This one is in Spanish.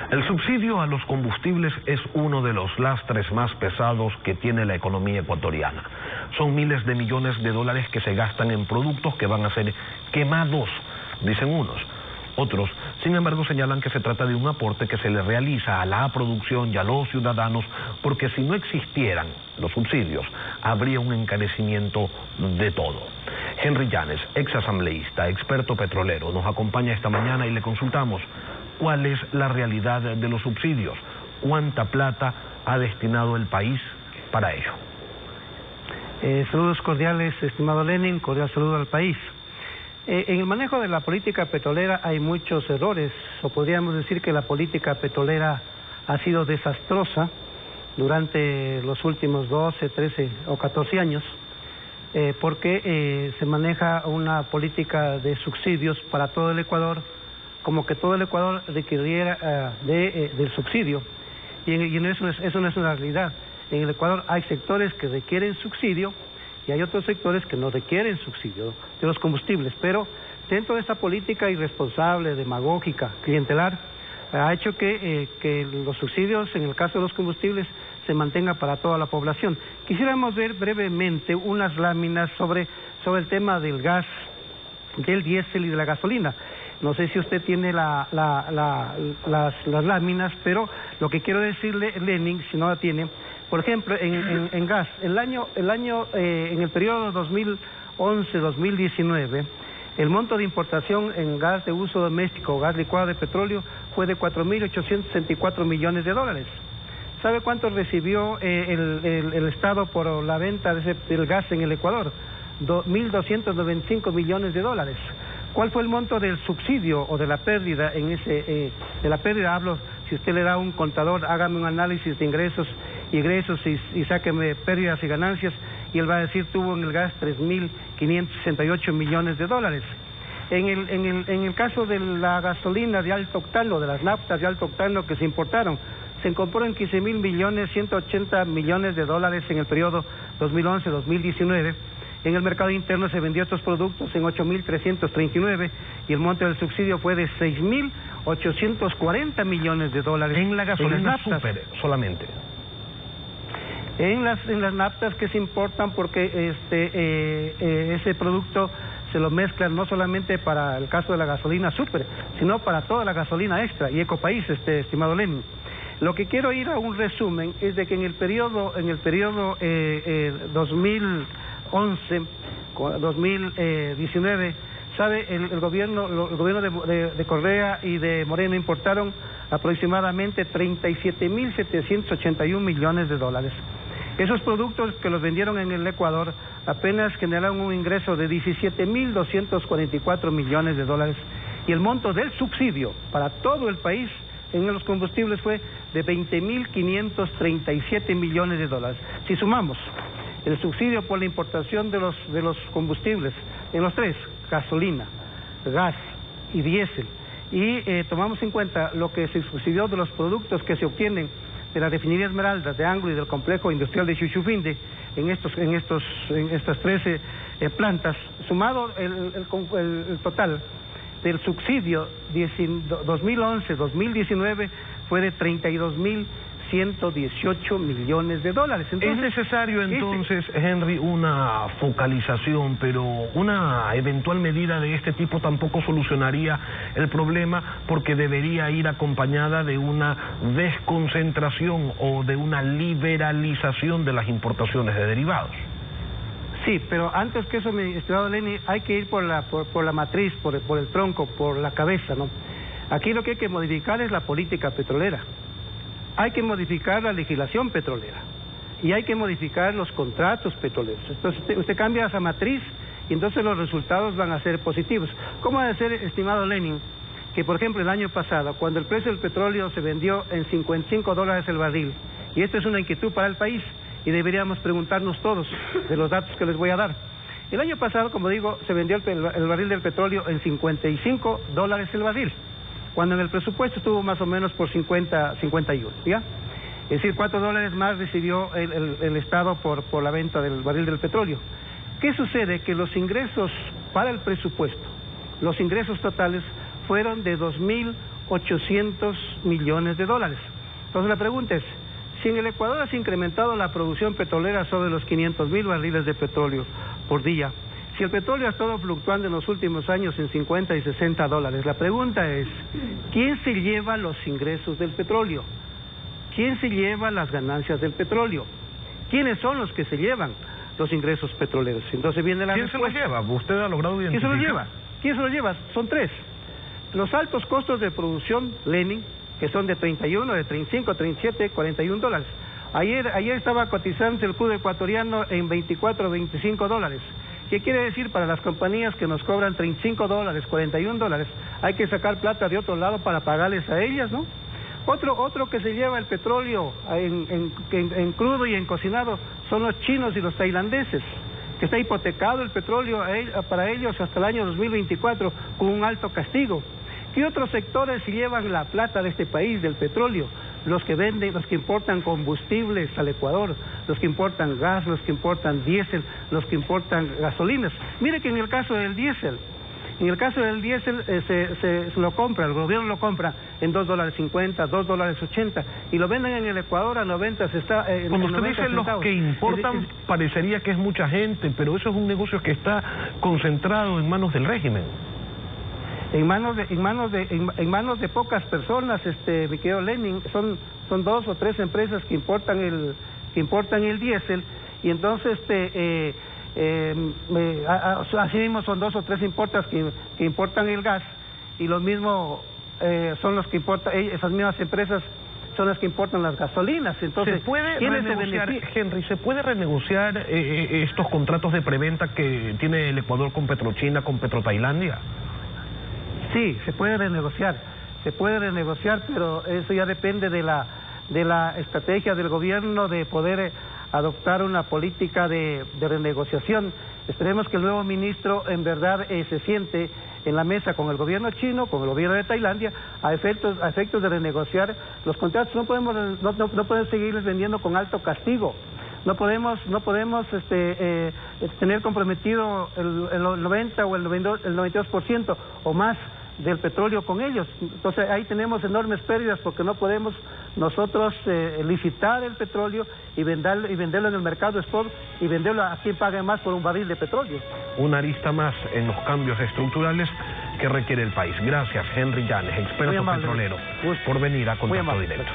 El subsidio a los combustibles es uno de los lastres más pesados que tiene la economía ecuatoriana. Son miles de millones de dólares que se gastan en productos que van a ser quemados, dicen unos. Otros, sin embargo, señalan que se trata de un aporte que se le realiza a la producción y a los ciudadanos, porque si no existieran los subsidios, habría un encarecimiento de todo. Henry Llanes, ex asambleísta, experto petrolero, nos acompaña esta mañana y le consultamos cuál es la realidad de los subsidios, cuánta plata ha destinado el país para ello. Saludos cordiales, estimado Lenin, cordial saludo al país. En el manejo de la política petrolera hay muchos errores, o podríamos decir que la política petrolera ha sido desastrosa durante los últimos 12, 13 o 14 años, porque se maneja una política de subsidios para todo el Ecuador, como que todo el Ecuador requiriera del subsidio, y eso no es una realidad. En el Ecuador hay sectores que requieren subsidio y hay otros sectores que no requieren subsidio de los combustibles, pero dentro de esta política irresponsable, demagógica, clientelar, ha hecho que los subsidios, en el caso de los combustibles, se mantengan para toda la población. Quisiéramos ver brevemente unas láminas sobre el tema del gas, del diésel y de la gasolina. No sé si usted tiene las láminas, pero lo que quiero decirle, Lenin, si no la tiene, por ejemplo, en gas, en el periodo 2011-2019, el monto de importación en gas de uso doméstico o gas licuado de petróleo fue de 4.864 millones de dólares. ¿Sabe cuánto recibió el Estado por la venta del gas en el Ecuador? 1.295 millones de dólares. ¿Cuál fue el monto del subsidio o de la pérdida de la pérdida? Hablo, si usted le da un contador, hágame un análisis de ingresos y sáqueme pérdidas y ganancias, y él va a decir tuvo en el gas 3.568 millones de dólares. En el caso de la gasolina de alto octano, de las naftas de alto octano que se importaron, se compró en 15.180 millones de dólares en el periodo 2011-2019. En el mercado interno se vendió estos productos en 8.339 y el monto del subsidio fue de 6.840 millones de dólares. En la gasolina super solamente. En las naftas que se importan, porque ese producto se lo mezclan no solamente para el caso de la gasolina super, sino para toda la gasolina extra y Ecopaís, estimado Lenin. Lo que quiero ir a un resumen es de que en el periodo 2011-2019, ¿sabe? El gobierno de Correa y de Moreno importaron aproximadamente 37.781 millones de dólares. Esos productos que los vendieron en el Ecuador apenas generaron un ingreso de 17.244 millones de dólares, y el monto del subsidio para todo el país en los combustibles fue de 20.537 millones de dólares. Si sumamos el subsidio por la importación de los combustibles en los tres, gasolina, gas y diésel, y tomamos en cuenta lo que se subsidió de los productos que se obtienen de la refinería Esmeraldas de Anglo y del complejo industrial de Chuchufinde en estas 13 plantas, sumado el total del subsidio 2011-2019 fue de 32.118 millones de dólares. Entonces, es necesario entonces, Henry, una focalización, pero una eventual medida de este tipo tampoco solucionaría el problema, porque debería ir acompañada de una desconcentración o de una liberalización de las importaciones de derivados. Sí, pero antes que eso, mi estimado Lenin, hay que ir por la matriz, por el tronco, por la cabeza, ¿no? Aquí lo que hay que modificar es la política petrolera. Hay que modificar la legislación petrolera y hay que modificar los contratos petroleros. Entonces usted cambia esa matriz y entonces los resultados van a ser positivos. ¿Cómo ha de ser, estimado Lenin, que por ejemplo el año pasado, cuando el precio del petróleo se vendió en 55 dólares el barril, y esto es una inquietud para el país y deberíamos preguntarnos todos de los datos que les voy a dar. El año pasado, como digo, se vendió el barril del petróleo en 55 dólares el barril, cuando en el presupuesto estuvo más o menos por 51, ¿ya? Es decir, 4 dólares más recibió el Estado por la venta del barril del petróleo. ¿Qué sucede? Que los ingresos para el presupuesto, los ingresos totales fueron de 2.000 800 millones de dólares. Entonces la pregunta es, si en el Ecuador has incrementado la producción petrolera sobre los 500.000 barriles de petróleo por día, si el petróleo ha estado fluctuando en los últimos años en 50 y 60 dólares, la pregunta es, ¿quién se lleva los ingresos del petróleo? ¿Quién se lleva las ganancias del petróleo? ¿Quiénes son los que se llevan los ingresos petroleros? Entonces viene la ¿Quién respuesta. se los lleva? ¿Usted ha logrado identificar? ¿Quién se los lleva? ¿Quién se los lleva? Son tres. Los altos costos de producción, Lenin, que son de 31, de 35, 37, 41 dólares. Ayer estaba cotizando el crudo ecuatoriano en 24, 25 dólares. ¿Qué quiere decir? Para las compañías que nos cobran 35 dólares, 41 dólares, hay que sacar plata de otro lado para pagarles a ellas, ¿no? Otro que se lleva el petróleo en crudo y en cocinado son los chinos y los tailandeses, que está hipotecado el petróleo para ellos hasta el año 2024 con un alto castigo. ¿Qué otros sectores se llevan la plata de este país, del petróleo? Los que venden, los que importan combustibles al Ecuador, los que importan gas, los que importan diésel, los que importan gasolinas. Mire que en el caso del diésel, se lo compra, el gobierno lo compra en $2.50, $2.80 y lo venden en el Ecuador a 90. Cuando usted dice los que importan, parecería que es mucha gente, pero eso es un negocio que está concentrado en manos del régimen. En manos de pocas personas, mi querido Lenin, son 2 o 3 empresas que importan el diésel, y entonces así mismo son 2 o 3 importas que importan el gas, y lo mismo son los que importan, esas mismas empresas son las que importan las gasolinas. Entonces, ¿se puede renegociar, Henry, se puede renegociar estos contratos de preventa que tiene el Ecuador con Petrochina, con Petrotailandia? Sí, se puede renegociar, pero eso ya depende de la estrategia del gobierno de poder adoptar una política de renegociación. Esperemos que el nuevo ministro en verdad se siente en la mesa con el gobierno chino, con el gobierno de Tailandia, a efectos de renegociar los contratos. No podemos seguirles vendiendo con alto castigo. No podemos tener comprometido el 90 o el 92% o más del petróleo con ellos. Entonces ahí tenemos enormes pérdidas porque no podemos nosotros licitar el petróleo y venderlo en el mercado spot y venderlo a quien pague más por un barril de petróleo. Una arista más en los cambios estructurales que requiere el país. Gracias, Henry Llanes, experto petrolero, por venir a Contacto Directo.